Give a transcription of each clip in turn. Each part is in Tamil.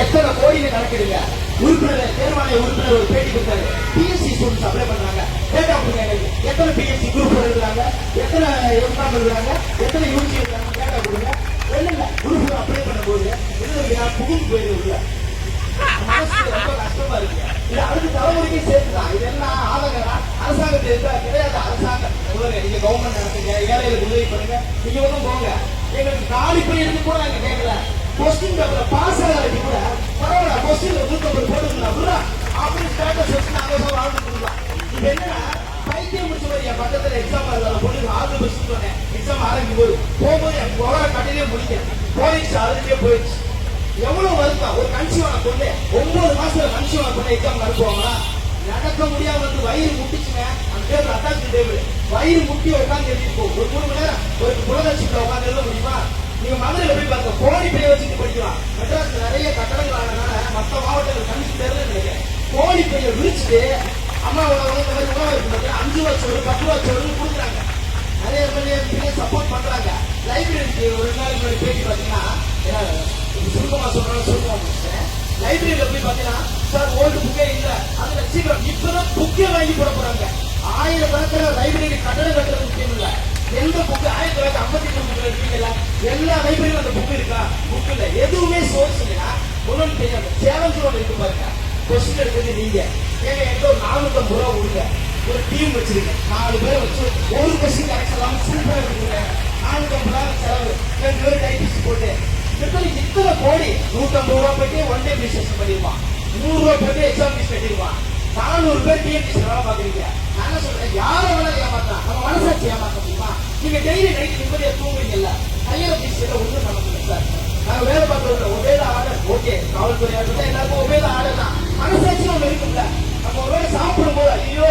எத்தனை கோடியில கணக்கிடுங்க. உறுப்பினர் தேர்வாணைய உறுப்பினர் ஒரு பேட்டி கொடுத்தாரு. பிஎஸ்சி ஸ்டூடெண்ட்ஸ் அப்ளை பண்றாங்க, டேட்டா கொடுங்க எங்களுக்கு. எத்தனை பிஎஸ்சி குரூப் இருக்கிறாங்க, எத்தனை எம்காம் இருக்கிறாங்க, எத்தனை யூஜி இருக்கிறாங்க, டேட்டா கொடுங்க. இல்ல குரூப் அப்ளை பண்ணும்போது நான் புகுந்து போயிருக்கல, மனசு ரொம்ப கஷ்டமா இருக்கு. இது அடுத்த தலைமுறைக்கு சேர்த்துதான். இதெல்லாம் ஆதங்கம் அரசாங்கத்தை கிடையாது. அரசாங்கம் நீங்க கவர்மெண்ட் நடத்துங்க, ஏழைகளுக்கு உதவி பண்ணுங்க, நீங்க வந்து போங்க. எங்களுக்கு 4 பேர் இருந்து கூட நாங்க கேட்கல. கொஸ்டின் பேப்பர்ல பாஸ் ஆகாட்டி கூட பரவாயில்ல, கொஸ்டின்ல 150 போட்டுக்கலாம் அப்படின்னு ஸ்டேட்டஸ் வச்சு நாங்க வாழ்ந்துட்டு இருக்கலாம். இது என்னன்னா பைத்தியம் முடிச்ச என் பக்கத்துல எக்ஸாம் பொண்ணு ஆறு பஸ் சொன்னேன். எக்ஸாம் ஆரம்பிக்கும் போகும்போது எனக்கு ஒவ்வொரு கடையிலே முடிக்க போயிடுச்சு, அதுலயே போயிடுச்சு. எவ்வளவு வருத்தம். ஒரு கன்சியூவான பொண்ணு 9 மாசத்துல கன்சியூவான பொண்ணு எக்ஸாம் அனுப்புவாங்களா? நடக்க முடியாம வந்து வயிறு முட்டிச்சுங்க. அந்த டேபிள் அட்டாச் டேபிள் வயிறு முட்டி உட்காந்து எழுதிருப்போம். ஒரு 3 மணி நேரம் ஒரு புலதர்ஷில உட்காந்து எழுத முடியுமா? நீங்க மதுரையில போய் பார்க்க கோடி பைய வச்சுட்டு படிக்கலாம். மெட்ராஸ்ல நிறைய கட்டடங்கள் ஆனதுனால மற்ற மாவட்டங்கள் கணிச்சு தெரியல நினைக்கிறேன். கோடி பைய விரிச்சுட்டு அம்மா உணவு இருக்கு 5 ரூபா சோறு 10 ரூபா சோறு கொடுக்குறாங்க. நிறைய எம்எல்ஏ சப்போர்ட் பண்றாங்க. லைப்ரரிக்கு ஒரு நாள் முன்னாடி பேட்டி பாத்தீங்கன்னா சுருக்கமா சொல்றாங்க, சுருக்கமா முடிச்சேன். லைப்ரரியில போய் பாத்தீங்கன்னா சார் ஓல்டு புக்கே இல்ல, அதுல சீக்கிரம் இப்பதான் புக்கே வாங்கி போட போறாங்க. 1000 கணக்கில் லைப்ரரி கட்டடம் கட்டுறது முக்கியம் இல்ல. எந்த புக்கு 1952 புக்ல இருக்கீங்கல்ல, எல்லா லைப்ரரியும் அந்த புக் இருக்கா? புக் இல்ல. எதுவுமே சோர்ஸ் இல்லைன்னா ஒன்னும் தெரியாது. சேலஞ்சு ஒன்று இருக்கு பாருங்க. கொஸ்டின் எடுக்கிறது நீங்க ஏங்க எங்க ஒரு 450 ரூபா கொடுங்க. ஒரு டீம் வச்சிருக்க 4 பேரை வச்சு ஒரு கொஸ்டின் கரெக்ட் எல்லாம் சூப்பரா இருக்குங்க. 450 செலவு 2 பேர் டைபிஸ்ட் போட்டு இத்தனை கோடி 150 ரூபா போயிட்டு ஒன் டே பிசினஸ் பண்ணிருப்பான். 100 ரூபா போயிட்டு எக்ஸாம் ஃபீஸ் கட்டிருப்பான். 400 பேர் டிஎன்பிசி வேலை பாக்குறீங்க. நான் என்ன சொல்றேன், யார வேலை ஏமாத்தான் நம்ம மனசாட்சி ஏமாத்த முடியுமா? நீங்க டெய்லி நைட் நிம்மதியா தூங்குறீங்கல்ல, கையில பீஸ்ல ஒண்ணும் நமக்கு சார். நாங்க வேலை பார்க்கறோம் ஒபேல ஆர்டர் ஓகே, காவல்துறையா இருந்தா எல்லாருக்கும் ஒபேல ஆர்டர் தான். மனசாட்சி ஒண்ணு இருக்குல்ல. நம்ம ஒரு வேலை சாப்பிடும் போது ஐயோ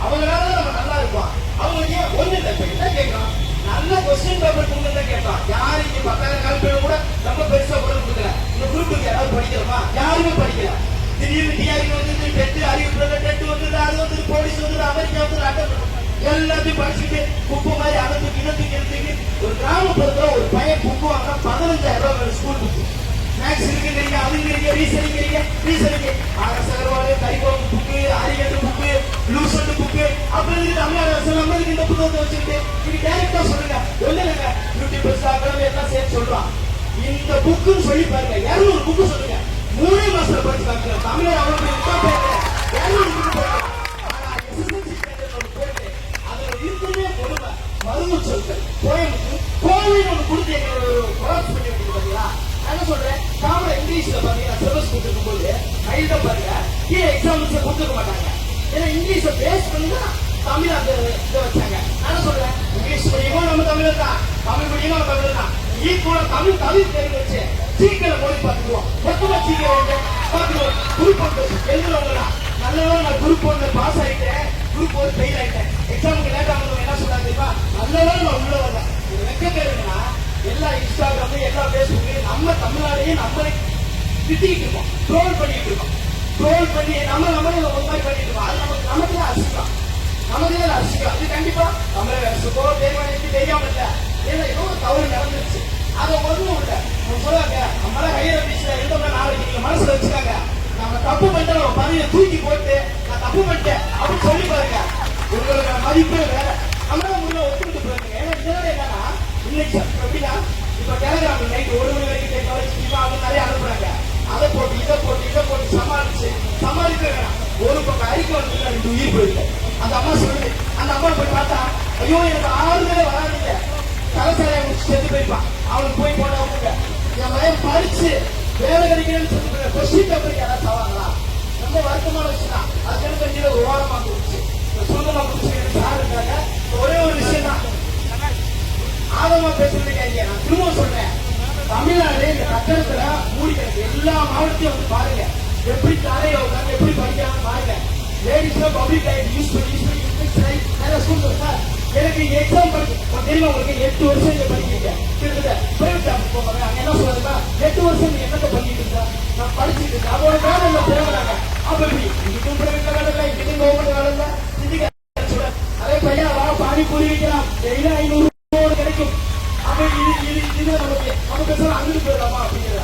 அவங்களால நம்ம நல்லா இருப்போம். அவங்க ஏன் ஒண்ணு இல்லை. இப்ப என்ன கேட்கலாம், நல்ல கொஸ்டின் பேப்பர் கொடுங்க கேட்டோம். யாரு இங்க 10,000 கால் பேர் கூட நம்ம பெருசா குரல் கொடுக்கல. இந்த குரூப்புக்கு யாராவது படிக்கிறோமா? யாருமே படிக்கல. திடீர்னு டிஆர்இ வந்து டெட் அறிவிப்பு டெட் வந்து அது வந்து போலீஸ் வந்து அமெரிக்கா வந்து அட்டன் எல்லாத்தையும் படிச்சுட்டு குப்பு மாதிரி அகத்துக்கு இடத்துக்கு எடுத்துக்கு ஒரு கிராமப்புறத்துல ஒரு பையன் புக்கு வாங்க 15,000 ரூபாய் வேணும். ஸ்கூல் புக்கு மேக்ஸ் இருக்குங்கிறீங்க, அதுங்கிறீங்க, ரீசனிங்க அரசு அகர்வாலு கரிகோம் புக்கு, அரிகட்டு புக்கு, லூசண்டு புக்கு அப்படி தமிழ்நாடு அரசு நம்மளுக்கு இந்த புத்தகத்தை வச்சுக்கிட்டு நீங்க டைரக்டா சொல்லுங்க. ஒண்ணு இல்லைங்க, யூடியூபர்ஸ் அகரம் எல்லாம் சேர்த்து சொல்றான். இந்த புக்குன்னு சொல்லி பாருங்க, 200 புக்கு சொல்லுங்க. 3 மாசத்துல படிச்சு காமிக்கலாம். தமிழ் அவ்வளவு 200 புக்கு மருந்து சொற்கள் கோவில் ஒன்று கொடுத்து எங்களோட கொலாப்ஸ் பண்ணி வைக்கிறது பாத்தீங்களா? என்ன சொல்றேன், காமன் இங்கிலீஷ்ல பாத்தீங்கன்னா சிலபஸ் கொடுத்துருக்கும் போது கையில பாருங்க கீழே எக்ஸாம்பிள்ஸ் கொடுத்துக்க மாட்டாங்க. ஏன்னா இங்கிலீஷ பேஸ் பண்ணி தான் தமிழ் அந்த இதை வச்சாங்க. என்ன சொல்றேன், இங்கிலீஷ் படியுமோ நம்ம தமிழ் தான், தமிழ் படியுமோ நம்ம தமிழ் தான். ஈக்குவலா தமிழ் தெரிஞ்சு வச்சு சீக்கிரம் போய் பார்த்துக்குவோம். மொத்தமா சீக்கிரம் பார்த்துக்குவோம். குரூப் ஒன்று எழுதுறவங்களா நல்லதா நான் குரூப் 1 பாஸ் ஆயிட்டேன், குரூப் 1 ஃபெயில் ஆயிட்டேன், எக்ஸாமுக்கு லேட் ஆகணும். என்ன சொல்றாங்க தெரியுமா, நல்லதா நான் உள்ள வரேன். இது வெக்க பேருன்னா எல்லா இன்ஸ்டாகிராம் எல்லா பேஸ்புக் நம்ம தமிழ்நாடையே நம்மளே திட்டிக்கிட்டு இருக்கோம், ட்ரோல் பண்ணிட்டு இருக்கோம். ட்ரோல் பண்ணி நம்மளே ஒரு மாதிரி பண்ணிட்டு இருக்கோம். அது நமக்கு தான் அசிக்கம், நமக்கு தான் அசிக்கம். அது கண்டிப்பா தமிழக அரசுக்கோ தேர்வாணையத்துக்கு தெரியாம இல்ல. ஏன்னா ஏதோ ஒரு தவறு நடந்துருச்சு, அதை ஒண்ணும் இல்ல சொல்லுவாங்க. நம்மளால ஹையர் ஆபீஸ்ல இருந்தோம்னா நாளைக்கு நீங்க மனசுல வச்சுக்காங்க, நம்ம தப்பு பண்ணிட்டு நம்ம பதவியை தூக்கி போட்டு நான் தப்பு பண்ணிட்டேன் அப்படின்னு சொல்லி பாருங்க. உங்களோட மதிப்பே வேற. நம்மளால முன்ன ஒத்துக்கிட்டு போயிருங்க. ஏன்னா இதனால என்னன்னா இன்னைக்கு எப்படின்னா இப்ப டெலிகிராம் நைட் 1 மணி வரைக்கும் டெக்னாலஜி அவங்க நிறைய அனுப்புறாங்க. அதை போட்டு இதை போட்டு சமாளிக்க வேணாம். ஒரு பக்கம் அறிக்கை வந்து 2 உயிர் போயிருக்கு. அந்த அம்மா சொல்லுது, அந்த அம்மா போய் பார்த்தா ஐயோ எனக்கு 6 பேரை வராதுங்க, தலைசாலையை முடிச்சு செத்து போயிருப்பான். அவனுக்கு போய் போட்டவங்க என் பையன் படிச்சு வேலை கிடைக்கிறேன்னு சொல்லிட்டு கொஸ்டின் பேப்பருக்கு யாராவது தவாங்களா? ரொம்ப வருத்தமான விஷயம் தான். அதுக்கு கொஞ்சம் ஒரு ஓரமா கொடுச்சு சொந்தமா கொடுத்து சார் இருக்காங்க. ஒரே ஒரு விஷயம் தான் ஆதமா பேசுறதுக்காங்க. நான் திரும்ப சொல்றேன், தமிழ்நாடு இந்த கட்டடத்துல மூடி கிடக்கு. எல்லா மாவட்டத்தையும் வந்து பாருங்க, எப்படி தரையை உட்காந்து எப்படி படிக்கிறாங்க பாருங்க. லேடிஸ்ல பப்ளிக் லைட் யூஸ் பண்ணி நிறைய ஸ்கூல் சார் எனக்கு எக்ஸாம் படிக்க தெரியுமா உங்களுக்கு 8 வருஷம் இங்க படிக்கிறீங்க. பிரைவேட் ஆஃபீஸ் போவாங்க, அங்க என்ன சொல்றதுன்னா 8 வருஷம் நீங்க என்னத்தை பண்ணிட்டு இருந்தா நான் படிச்சுட்டு இருக்கேன். அதோட வேலை என்ன தேவைறாங்க. அப்படி இதுக்கும் பிரைவேட் வேலை இல்லை, இதுக்கும் கவர்மெண்ட் வேலை இல்லை. இதுக்கு அதே பையன் வா பானிபூரி வைக்கலாம், டெய்லி 500 கிடைக்கும். அப்ப இது நமக்கு நம்ம பேசலாம் அங்கிட்டு போயிடலாமா அப்படிங்கிற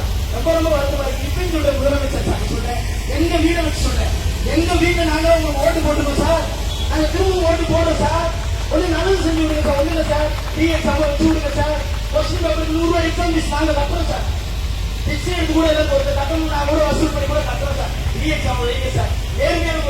ரொம்ப வருத்தமா இருக்கு. இல்லைன்னு சொல்ற முதலமைச்சர் சார் சொல்றேன். எங்க வீடை வச்சு சொல்றேன். எங்க வீட்டை நாங்க உங்களுக்கு ஓட்டு போட்டுருக்கோம் சார். நாங்க திரும்ப ஓட்டு போடுறோம் சார். ஒண்ணு நல்லது செஞ்சு விடுங்க சார். ஒண்ணு இல்லை சார். டிஎக்ஸாம் வச்சு விடுங்க சார். கொஸ்டின் பேப்பருக்கு 100 ரூபாய் எக்ஸாம் ஃபீஸ் நாங்க கட்டுறோம் சார். பிச்சை எடுத்து கூட எல்லாம் போறது கட்டணும். நான் கூட வசூல் பண்ணி கூட கட்டுறோம் சார். டிஎக்ஸாம் வைங்க சார். ஏற்கனவே